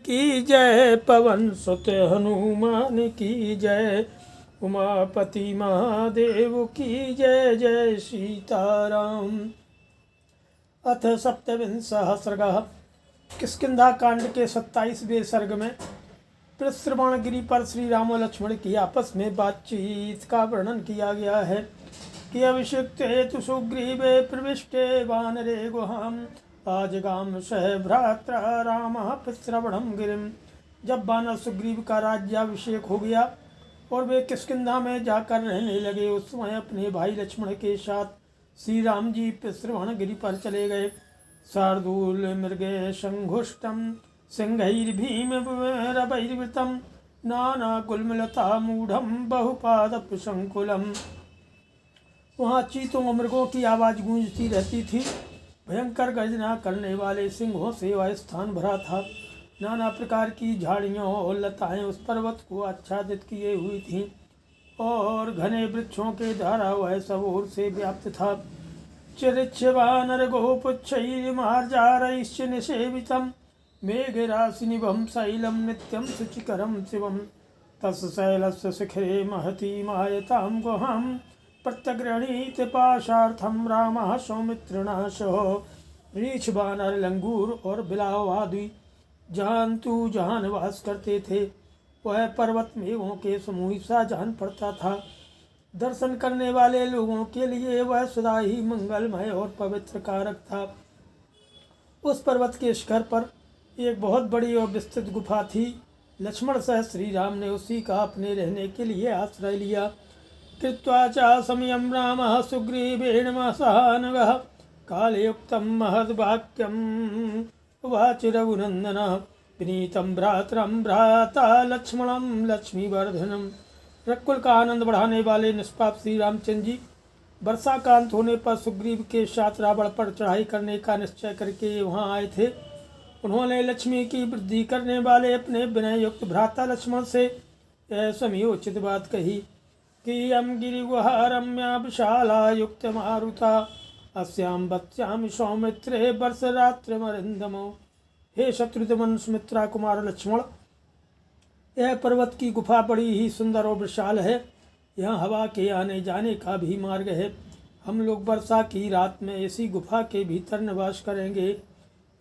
की जय, पवन सुत हनुमान की जय, उमापति महादेव की जय। जय सीताराम। अथ सप्तविंशः सर्गः। किष्किंधा कांड के 27वें सर्ग में प्रश्रवण गिरि पर श्री राम और लक्ष्मण की आपस में बातचीत का वर्णन किया गया है कि अभिषिक्त हेतु सुग्रीवे प्रविष्टे वानरे गुहाम आजगाम सह भ्रात्रा राम प्रश्रवणम गिरिम। जब वानर सुग्रीव का राज्याभिषेक हो गया और वे किष्किंधा में जाकर रहने लगे, उस समय अपने भाई लक्ष्मण के साथ श्री राम जी प्रश्रवण गिरि पर चले गए। शार्दूल मृगे संघुष्टम सिंहैर्भीम रवैर्वृतम नाना गुल्मलता मूढ़म बहुपाद संकुलम। वहाँ चीतों और मृगों की आवाज़ गूंजती रहती थी। भयंकर गर्जना करने वाले सिंहों से वह स्थान भरा था। नाना प्रकार की झाड़ियों और लताएं उस पर्वत को आच्छादित किए हुई थीं और घने वृक्षों के द्वारा वह सब ओर से व्याप्त था। चिरिच्छवानर गोपुच्छैर्मार्जारैश्च निषेवितं मेघराशिनिभं शैलं नित्यं शुचिकरं शिवं तत्शैलस्य शिखरे महती मायतां गुहां प्रत्यगृह्णीत पाशार्थं रामः सौमित्रिणा सह। रीछ, बानर, लंगूर और बिलाव आदि जंतु जहाँ निवास करते थे, वह पर्वत मेघों के समूह सा जान पड़ता था। दर्शन करने वाले लोगों के लिए वह सदा ही मंगलमय और पवित्र कारक था। उस पर्वत के शिखर पर एक बहुत बड़ी और विस्तृत गुफा थी। लक्ष्मण सह श्री राम ने उसी का अपने रहने के लिए आश्रय लिया। कृत्वा च समयं रामः सुग्रीवेण सहानगः कालयुक्तं महद्वाक्यम् उवाच रघुनन्दनः विनीतं भ्रातरं भ्राता लक्ष्मणं लक्ष्मीवर्धनम्। रघुकुल का आनंद बढ़ाने वाले निष्पाप श्री रामचंद्र जी वर्षा का अंत होने पर सुग्रीव के साथ रावण पर चढ़ाई करने का निश्चय करके वहां आए थे। उन्होंने लक्ष्मी की वृद्धि करने वाले अपने विनय युक्त भ्राता लक्ष्मण से यह समयोचित बात कही कि अम गिरिगुहा रम्या विशाला युक्त मारुता अस्याम बत्स्याम सौमित्रे वर्षरात्रिमरिंदमो। हे शत्रुघ्न सुमित्रा कुमार लक्ष्मण, यह पर्वत की गुफा बड़ी ही सुंदर और विशाल है। यहाँ हवा के आने जाने का भी मार्ग है। हम लोग वर्षा की रात में इसी गुफा के भीतर निवास करेंगे।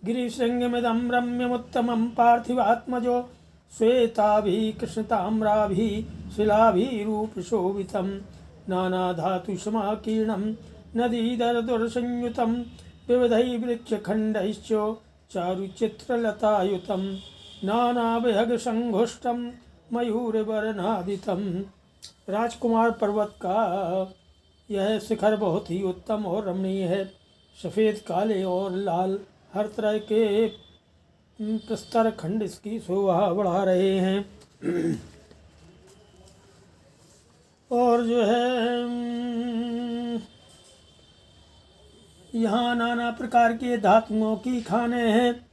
गिरिशृंगमिदं रम्यमुत्तमं पार्थिवात्मजो श्वेताभि कृष्णताम्राभि शिलाभिरूपशोभितं नानाधातुसमाकीर्णं नदीदरदुरसंयुतं विविधैः वृक्षखण्डैश्च चारुचित्रलतायुतं नानाविहगसंघुष्टं मयूरवर्णादितं। राजकुमार पर्वत का यह शिखर बहुत ही उत्तम और रमणीय है। सफ़ेद, काले और लाल हर तरह के प्रस्तर खंड इसकी शोभा बढ़ा रहे हैं। और जो है यहाँ नाना प्रकार के धातुओं की खाने हैं।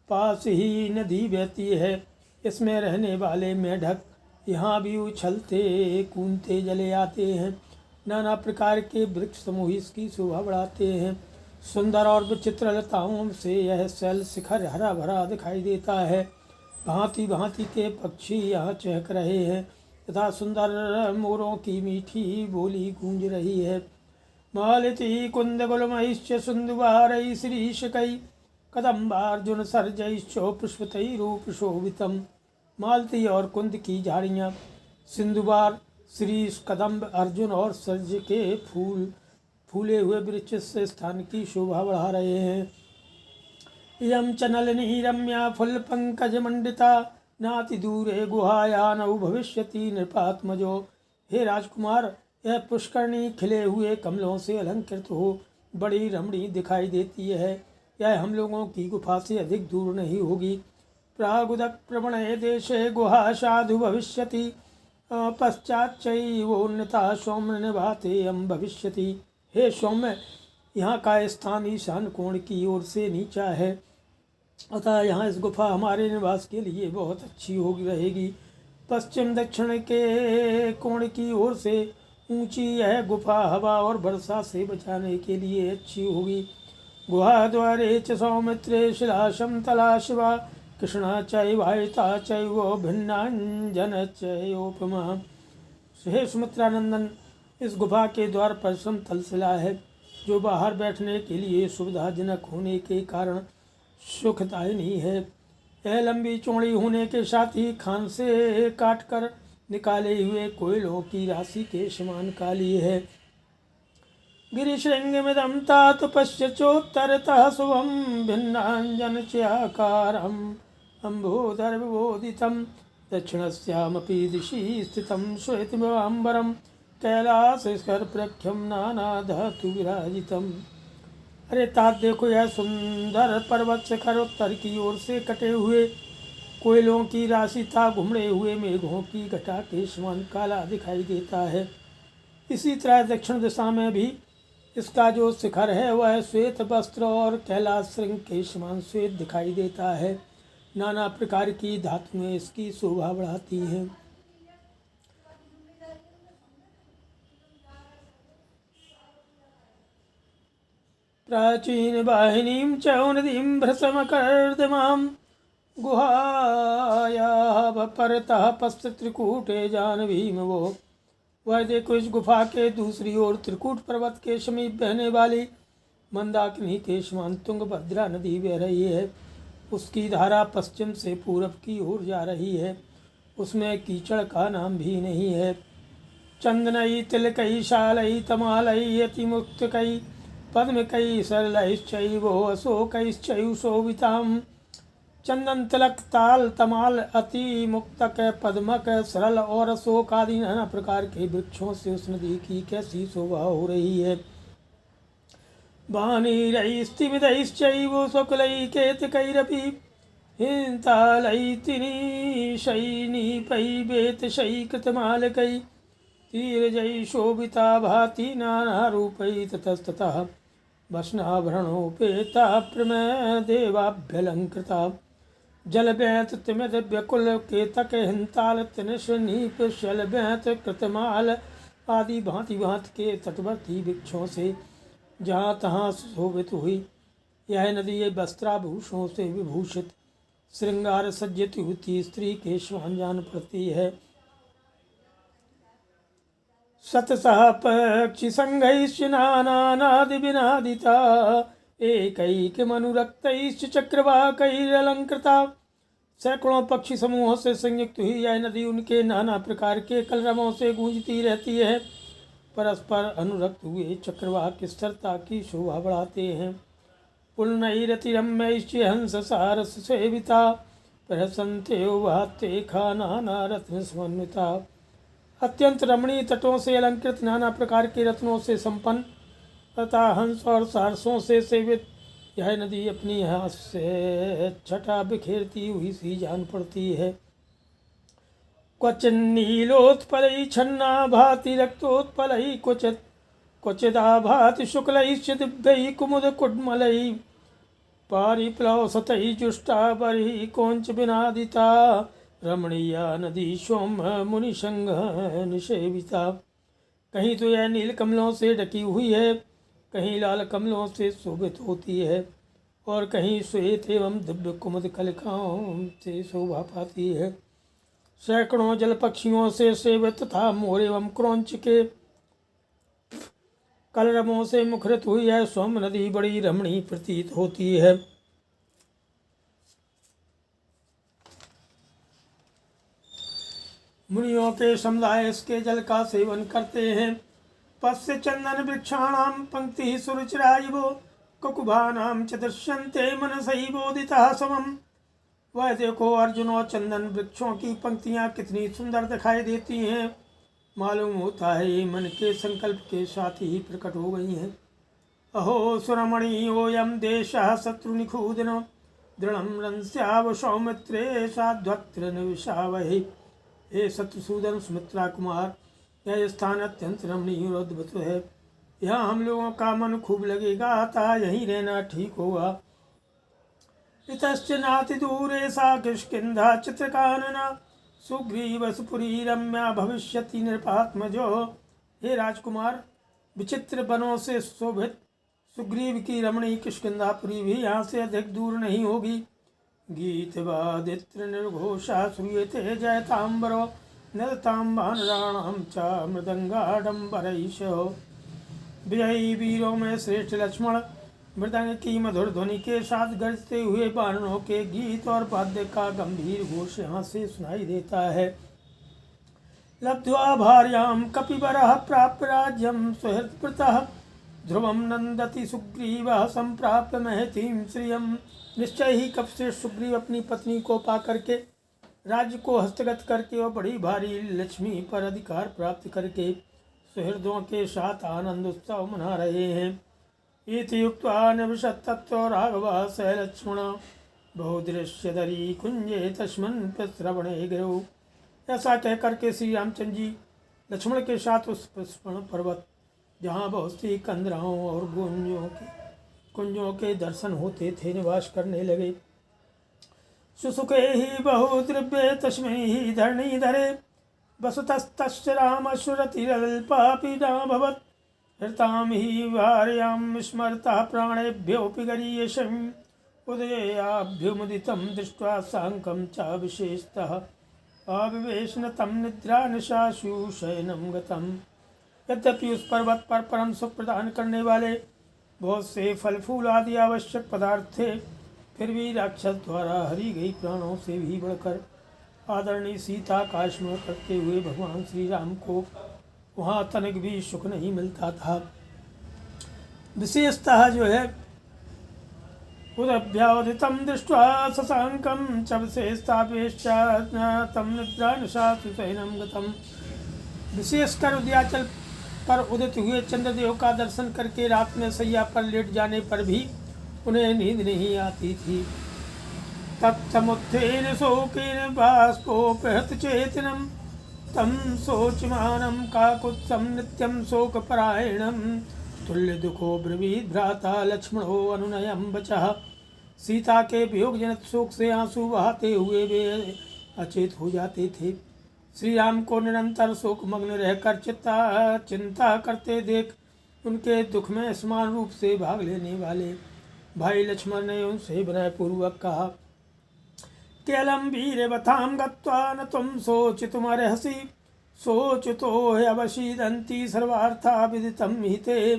पास ही नदी बहती है। इसमें रहने वाले मेढक यहाँ भी उछलते कूदते चले आते हैं। नाना प्रकार के वृक्ष समूह इसकी शोभा बढ़ाते हैं। सुंदर और विचित्र लताओं से यह शैल शिखर हरा भरा दिखाई देता है। भांति भांति के पक्षी यहाँ चहक रहे हैं तथा सुंदर मोरों की मीठी बोली गूंज रही है। मालती कुंदगुलमैश्च सुन्दुवारै श्रीशकै कदम्बार्जुन सर्जैश्च पुष्पतैरूपशोभितं। मालती और कुंद की झाड़ियाँ, सिंधुवार, श्रीश, कदम्ब, अर्जुन और सर्ज के फूले हुए वृक्ष से स्थान की शोभा बढ़ा रहे हैं। इयं च नलिनी रम्या फुल्लपङ्कजमण्डिता नाति दूरे गुहायानौ भविष्यति नृपात्मजो। हे राजकुमार, यह पुष्करणी खिले हुए कमलों से अलंकृत हो बड़ी रमणीय दिखाई देती है। यह हम लोगों की गुफा से अधिक दूर नहीं होगी। प्रागुदक प्रवणे देशे गुहा साधु भविष्यति पश्चाच्चैवोन्नता सौम्य निभातेयं भविष्यति। हे सौम्य, यहाँ का स्थान ईशान कोण की ओर से नीचा है, अतः यहाँ इस गुफा हमारे निवास के लिए बहुत अच्छी होगी रहेगी। पश्चिम दक्षिण के कोण की ओर से ऊंची यह गुफा हवा और वर्षा से बचाने के लिए अच्छी होगी। गुहा द्वारे च सौमित्रे शिलाशम तला शिवा कृष्णा चैवायता चैव भिन्नांजन चयोपमा। हे सुमित्रानंदन, इस गुफा के द्वार पर समतल शिला है, जो बाहर बैठने के लिए सुविधाजनक होने के कारण सुखदायिनी है। यह लंबी चौड़ी होने के साथ ही खान से काटकर निकाले हुए कोयलों की राशि के समान काली है। गिरिशृंगमिदं तात पश्यचोत्तरतः शुभं भिन्नांजन चाकारम् अम्बोदरविबोधितं दक्षिणस्यामपि दिशि स्थितं श्वेतमिवाम्बरं कैलासस्करप्रख्यं नानाधातु विराजितम्। अरे तात देखो, यह सुंदर पर्वत शिखर उत्तर की ओर से कटे हुए कोयलों की राशि था घुमड़े हुए मेघों की घटा के समान काला दिखाई देता है। इसी तरह दक्षिण दिशा में भी इसका जो शिखर है वह श्वेत वस्त्र और कैलाश श्रृंग के समान श्वेत दिखाई देता है। नाना प्रकार की धातुएं इसकी शोभा बढ़ाती हैं। प्राचीन वाहिनीं च नदीं भ्रसमकर्दमां गुहायाः परतः पश्च त्रिकूटे जानवीं वो। वह देखो, इस गुफा के दूसरी ओर त्रिकूट पर्वत के समीप बहने वाली मंदाकिनी के समान तुंगभद्रा नदी बह रही है। उसकी धारा पश्चिम से पूरब की ओर जा रही है। उसमें कीचड़ का नाम भी नहीं है। चंदनई तिलकई शालई तमालई अतिमुक्तकई पद्मकई सरलैश्चैव अशोकैश्चैव शोभिताम्। चंदन, तिलक, ताल, तमाल, अति मुक्तक, पद्मक, सरल और अशोक आदि नाना प्रकार के वृक्षों से उस नदी की कैसी शोभा हो रही है। बानीरैस्तिमिदैश्चैव शुक्लै केतकैरपि हिंतालैतिनीशैनीपै वेतशै कृतमालकै तीरजै शोभिता भाति नानारूपै ततस्ततः वस्नाभरणोपेता प्रमेय देवाभ्यलंकृता। जलव्यत तिमिद व्याकुल केतक हिंताल तिनशनीप शलव्यत कृतमाल आदि भांति भांति के तटवर्ती वृक्षों से जहाँ तहाँ शोभित हुई यह नदी वस्त्राभूषणों से विभूषित श्रृंगार सज्जित युवती स्त्री के समान जान पड़ती है। सतसह पक्षि संघैश्च नानादि विनादिता एकैकमनुरक्तैश्च चक्रवाकैरलंकृता। सैकड़ों पक्षी समूहों से संयुक्त हुई यह नदी उनके नाना प्रकार के कलरवों से गूंजती रहती है। परस्पर अनुरक्त हुए चक्रवाक स्थिरता की शोभा बढ़ाते हैं। पुलनैरतिरम्यैश्च हंस सारस सेविता प्रहसन्ते वाते खाना रत्न समन्विता। अत्यंत रमणीय तटों से अलंकृत नाना प्रकार के रत्नों से संपन्न तथा हंस और सारसों से सेवित यह नदी अपनी हाथ से छटा बिखेरती हुई सी जान पड़ती है। क्वचिन्नीलोत्पलै छन्ना भाति रक्तोत्पलै क्वचिदा भाति शुक्लैश्च दिव्यै कुमुदकुड्मलै पारिप्लवसतै जुष्टा बर्हि कोंच विनादिता रमणीया नदी सोम मुनिसंग निषेविता। कहीं तो यह नील कमलों से ढकी हुई है, कहीं लाल कमलों से शोभित होती है और कहीं श्वेत एवं दिव्य कुमुद कलिकाओं से शोभा पाती है। सैकड़ों जल पक्षियों से सेवित तथा मोर एवं क्रौंच के कलरवों से मुखरित हुई है सोम नदी बड़ी रमणीय प्रतीत होती है। मुनियों के समुदाय इसके जल का सेवन करते हैं। पश्य चंदन वृक्षाणाम पंक्ति सुरुचिरायवो कुकुभानाम च दृश्यन्ते मनसै बोधितः समम्। वह देखो अर्जुन और चंदन वृक्षों की पंक्तियां कितनी सुंदर दिखाई देती हैं। मालूम होता है ये मन के संकल्प के साथ ही प्रकट हो गई हैं। अहो सुरमणीयोऽयं देशः शत्रुनिखूदनो दृढ़ं रंस्याव सौमित्रे साध्वत्र निविशावहि। हे शत्रुसूदन सुमित्रा कुमार, यह स्थान अत्यंत रमणीय और अद्भुत है। यहाँ हम लोगों का मन खूब लगेगा, अतः यहीं रहना ठीक होगा। इतश्च नातिदूरे सा किष्किन्धा चित्रकानना सुग्रीवसुपुरी रम्या भविष्यति नृपात्मजो। हे राजकुमार, विचित्र वनों से शोभित सुग्रीव की रमणीय किष्किंधापुरी भी यहाँ से अधिक दूर नहीं होगी। गीतवादित्र निर्घोषा श्रूयते जयतांबरो नदतां वानराणां च मृदंगाडंबरैषो। विजयी वीरों में श्रेष्ठ लक्ष्मण मृदंग की मधुर ध्वनि के साथ गरजते हुए वानरों के गीत और वाद्य का गंभीर घोष यहाँ से सुनाई देता है। लब्ध्वा भार्यां कपिवरः प्राप्य राज्यं सुहृत्प्रतः ध्रुवं नंदति सुग्रीवः संप्राप्य महतीं श्रियं। निश्चय ही कपिश्रेष्ठ सुग्रीव अपनी पत्नी को पा करके राज्य को हस्तगत करके और बड़ी भारी लक्ष्मी पर अधिकार प्राप्त करके सुहृदों के साथ आनंद उत्सव मना रहे हैं। इति युक्त्वा निवसत्ततो राघवः स लक्ष्मणः बहुदृश्यधरी कुंजे तस्मिन् श्रवणे गिरौ। ऐसा कह करके श्री रामचंद्र जी लक्ष्मण के साथ उस पुष्पण पर्वत जहाँ बहुत सी कंदराओं और कुंजों के दर्शन होते थे निवास करने लगे। सुसुखे ही बहुद्रव्ये तस्मै ही धरणीधरे वसुतस्तस्य रामश्रुतिरल्पापि नाभवत्। हृतां हि भार्यां स्मरतः प्राणेभ्योऽपि गरीयसीम् उदयाभ्युमुदितं दृष्ट्वा साङ्कं च विशेषतः अविवेशन तम निद्रा निशाशु शयनम गतम। यद्यपि उस पर्वत पर परम सुख प्रदान करने वाले बहुत से फल फूल आदि आवश्यक पदार्थ थे, फिर भी राक्षस द्वारा हरी गई प्राणों से भी बढ़कर आदरणीय सीता का स्मरण करते हुए भगवान श्री राम को वहाँ तनिक भी सुख नहीं मिलता था। विशेषतः जो है उदभ्यावधितं दृष्ट्वा शशांकं च विशेषतापेश्च तं निद्रानिशासु शयनं गतम्। विशेषकर उदयाचल पर उदित हुए चंद्रदेव का दर्शन करके रात में सैया पर लेट जाने पर भी उन्हें नींद नहीं आती थी। तत्समुत्थेन शोकेन बाष्पोपहत चेतनम तं शोचमानं काकुत्स्थं नित्यं शोकपरायणं तुल्य दुखो ब्रवीत भ्राता लक्ष्मणो अनुनयं वचः। सीता के वियोग जनित शोक से आंसू बहाते हुए वे अचेत हो जाते थे। श्री राम को निरंतर शोकमग्न रहकर चिंता करते देख उनके दुख में समान रूप से भाग लेने वाले भाई लक्ष्मण ने उनसे विनयपूर्वक कहा, केवलम वीरवतां गत्वा न तुम शोचितुमर्हसि सोचितो ह्यवशीदन्ति सर्वार्था विदितं हिते।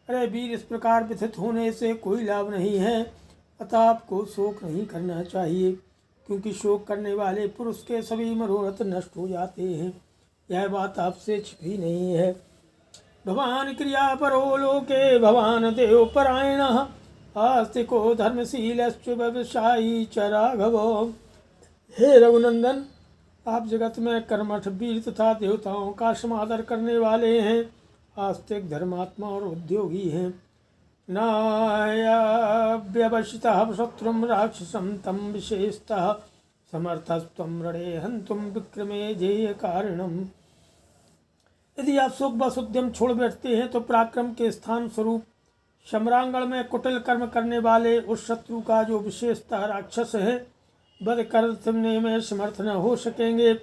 अरे वीर, इस प्रकार व्यथित होने से कोई लाभ नहीं है, अतः आपको शोक नहीं करना चाहिए, क्योंकि शोक करने वाले पुरुष के सभी मनोरथ नष्ट हो जाते हैं। यह बात आपसे छिपी नहीं है। भवान क्रिया परो लोके भवान देव परायणः आस्तिको धर्मशीलश्च व्यवसायी च राघवो। हे रघुनंदन, आप जगत में कर्मठ वीर तथा देवताओं का समादर करने वाले हैं, आस्तिक धर्मात्मा और उद्योगी हैं। नायव्यवसितः शत्रुं राक्षसं तं विशेषतः समर्थस्त्वं रणे हन्तुं विक्रमे जेय कारणम्। यदि आप शोक बस उद्यम छोड़ बैठते हैं तो पराक्रम के स्थान स्वरूप सम्रांगण में कुटिल कर्म करने वाले उस शत्रु का जो विशेषतः राक्षस है वध करने में समर्थ न हो सकेंगे।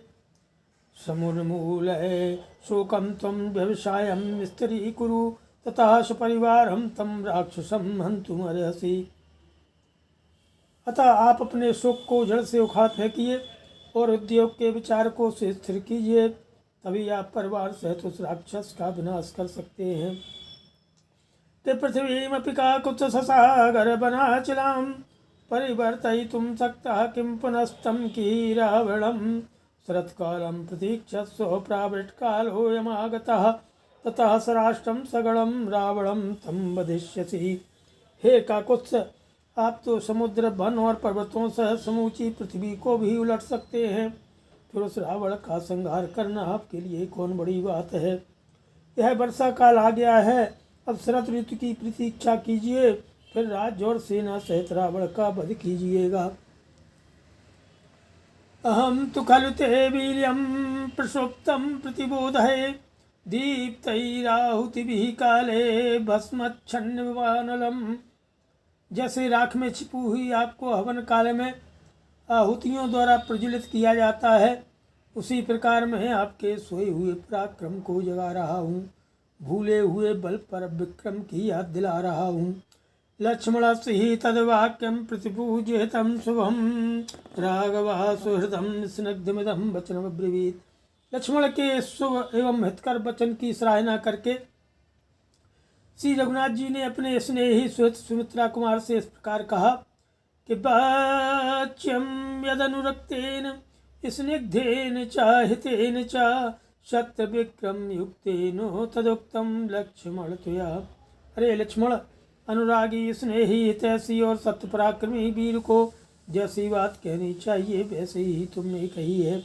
समुन्मूल शोकम तम व्यवसायम स्त्री कुरु तथा सपरिवारम तम राक्षसम हंतुम अर्हसि। अतः आप अपने शोक को जड़ से उखाड़ फेंकिए और उद्योग के विचारकों से स्थिर कीजिए, तभी आप परिवार सहित उस राक्षस का विनाश कर सकते हैं। ते पृथ्वीमपि काकुत्स्थसागर बनाचलां परिवर्तयितुं शक्तः किं पुनस्तं कीरावणं। शरत्कालं प्रतीक्षस्व प्रावृट्कालोऽयमागतः ततः सराष्ट्रं सगणं रावणं तं वधिष्यसि। हे काकुत्स्थ, आप तो समुद्र वन और पर्वतों सह समूची पृथ्वी को भी उलट सकते हैं, फिर उस रावण का संहार करना आपके लिए कौन बड़ी बात है। यह वर्षा काल आ गया है, अब शरत ऋतु की प्रतीक्षा कीजिए, फिर राज्य और सेना सहित रावण का वध कीजिएगा। अहम तु खलु ते वीर्यं प्रसुप्तं प्रतिबोधये दीप्तैराहुतिभिः काले भस्मच्छन्नवानलम्। जैसे राख में छिपी हुई आग को हवन काल में आहुतियों द्वारा प्रज्वलित किया जाता है, उसी प्रकार मैं आपके सोए हुए पराक्रम को जगा रहा हूँ, भूले हुए बल पर विक्रम की याद दिला रहा हूँ। लक्ष्मणस्य तद्वाक्यं प्रतिपूज्य तं शुभम राघवा सुहृदं स्निग्धमिदं वचनमब्रवीत्। लक्ष्मण के शुभ एवं हितकर वचन की सराहना करके श्री रघुनाथ जी ने अपने स्नेही सुमित्रा कुमार से इस प्रकार कहा कि वाच्यम यदनुरक्तेन स्निग्धेन चाहितेन च सत्य विक्रम युक्तेनो तदुक्तम लक्ष्मण तुया। अरे लक्ष्मण, अनुरागी स्नेही हितैषी और सत्य पराक्रमी वीर को जैसी बात कहनी चाहिए वैसे ही तुमने कही है।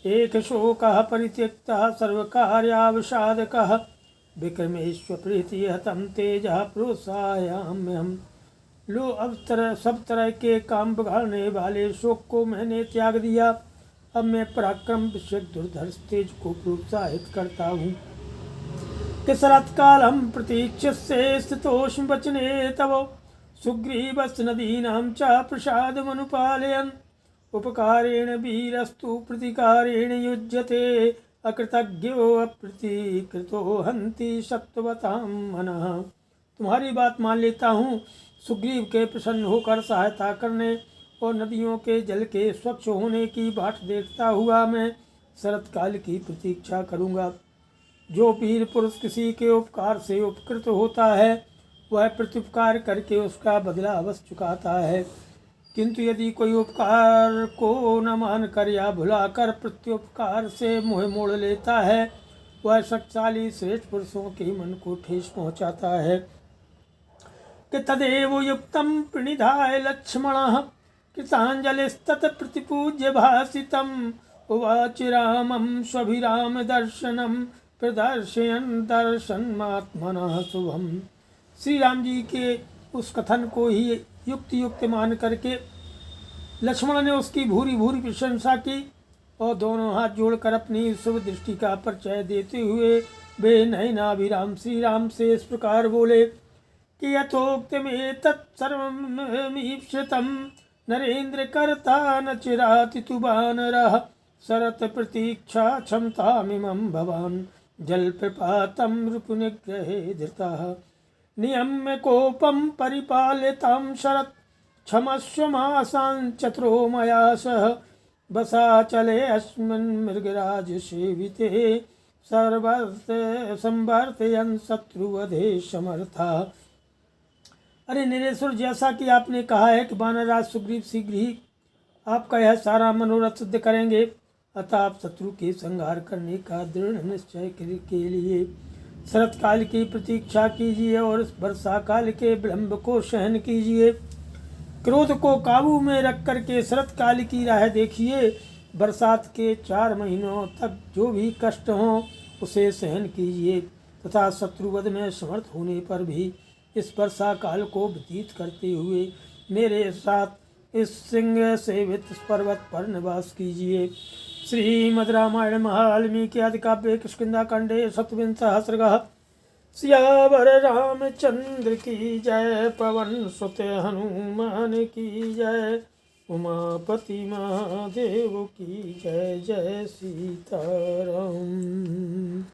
एक शोकः परित्यक्तः सर्वकार्यावसादकः विक्रमेश्वर प्रीति हतम तेजः प्रोत्साहयाम्यहम्। लो, अब सब तरह के काम बिगाड़ने वाले शोक को मैंने त्याग दिया। अब मैं पराक्रम विषयक दुर्धर्ष तेज को प्रोत्साहित करता हूँ कि शरत्काल हम प्रतीक्षसे स्थितोष्म वचने तव सुग्रीवस्य नदीनां च प्रसादमनुपालयन् उपकारेण वीरस्तु प्रतिकारेण युज्यते अकृतज्ञो अप्रतिकृतो हन्ति सत्वतां मनः। तुम्हारी बात मान लेता हूँ। सुग्रीव के प्रसन्न होकर सहायता करने और नदियों के जल के स्वच्छ होने की बाट देखता हुआ मैं शरतकाल की प्रतीक्षा करूँगा। जो वीर पुरुष किसी के उपकार से उपकृत होता है वह प्रत्युपकार करके उसका बदला अवश्य चुकाता है, किंतु यदि कोई उपकार को न मानकर या भुलाकर प्रत्युपकार से मुँह मोड़ लेता है वह शक्तिशाली श्रेष्ठ पुरुषों के मन को ठेस पहुँचाता है। कि तदेव युक्तं प्रणिधाय लक्ष्मणः कृताञ्जलिस्तत् प्रतिपूज्य भासितम् उवाच रामं स्वभिराम दर्शनं प्रदर्शयन् दर्शन्मात्मनः शुभम। श्री राम जी के उस कथन को ही युक्त मान करके लक्ष्मण ने उसकी भूरी भूरी प्रशंसा की और दोनों हाथ जोड़कर अपनी शुभ दृष्टि का परिचय देते हुए वे नयनाभिराम श्री राम से इस प्रकार बोले कि यथोक्तमेतत् सर्वमीप्सितं नरेंद्र कर्ता न चिराति तु वानरः शरत प्रतीक्षा क्षमतामिमं भवान् जलप्रपातं रिपुनिग्रहे धृतः नियम्य कोपं परिपालितं शरत् क्षमस्व मासान् चतुरो मया सह बसाचले अस्मिन् मृगराज सेविते सर्वस्य संवर्तयन् शत्रुवधे समर्था। अरे नरेश्वर, जैसा कि आपने कहा है कि वानरराज सुग्रीव शीघ्र ही आपका यह सारा मनोरथ सिद्ध करेंगे, अतः आप शत्रु के संहार करने का दृढ़ निश्चय के लिए शरतकाल की प्रतीक्षा कीजिए और इस वर्षा काल के विलंब को सहन कीजिए। क्रोध को काबू में रख करके शरतकाल की राह देखिए। बरसात के 4 महीनों तक जो भी कष्ट हों उसे सहन कीजिए तथा शत्रुवध में समर्थ होने पर भी इस वर्षा काल को व्यतीत करते हुए मेरे साथ इस सिंह सेवित पर्वत पर निवास कीजिए। श्रीमद् रामायण महावाल्मीकि आदि काव्ये किष्किंधाकांडे 27वां सर्गः। सियावर रामचंद्र की जय, पवन सुत हनुमान की जय, उमापति महादेव की जय। जय सीताराम।